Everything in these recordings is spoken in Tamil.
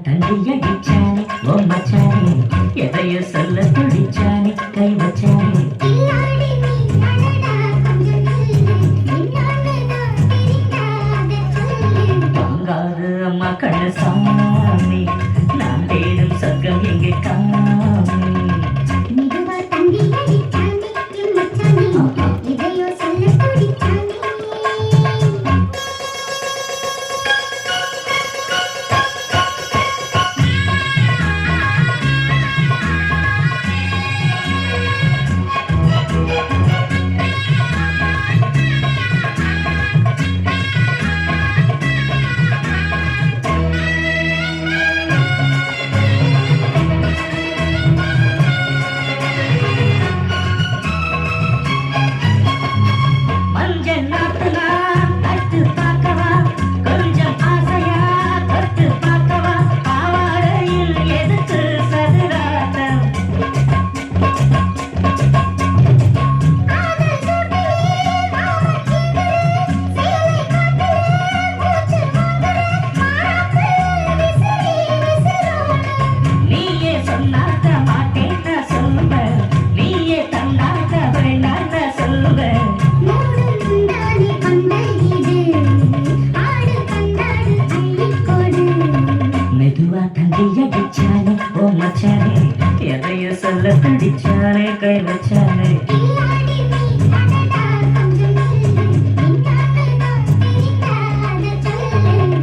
தண்டியடிச்சானே ஓ மச்சானே எதையோ சொல்ல துடிச்சானே கை வச்சானே பங்காரு அம்மா கண்ணு சாமி நான் தேடும் சொர்க்கம் எங்கே காமி தண்டியடிச்சானே ஓ மச்சானே எதையோ சொல்ல துடிச்சானே கை வச்சானே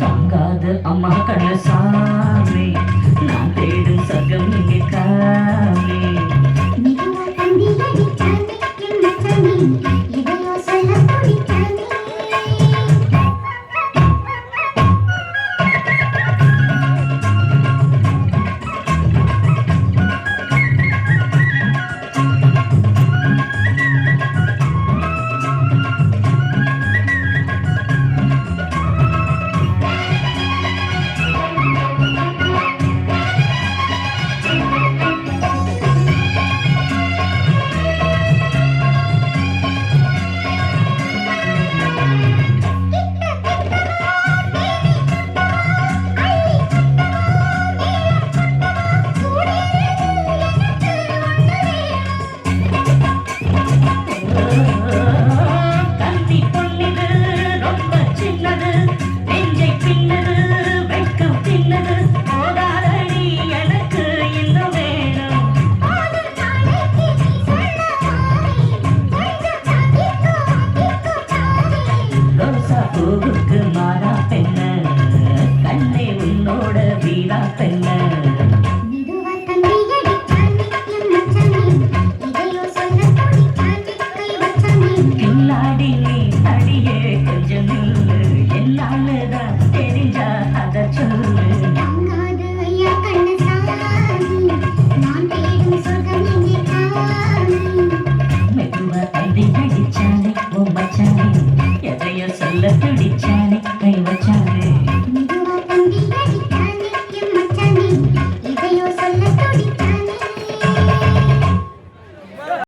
தங்காது அம்மா கண்ணு சாமி நான் தேடும் சொர்க்கம் இங்கே காமி பூவுக்கு மாறா பெண்ண கண்ணே உன்னோட வீரா பெண்ண கில்லாடி நீ அடியே கொஞ்சம் நில்லு என்னாலதான் தெரிஞ்சா அத சொல்லு மெதுவா தண்டி அடிச்சானே ஓ மச்சானே எதையோ சொல்ல துடிச்சானே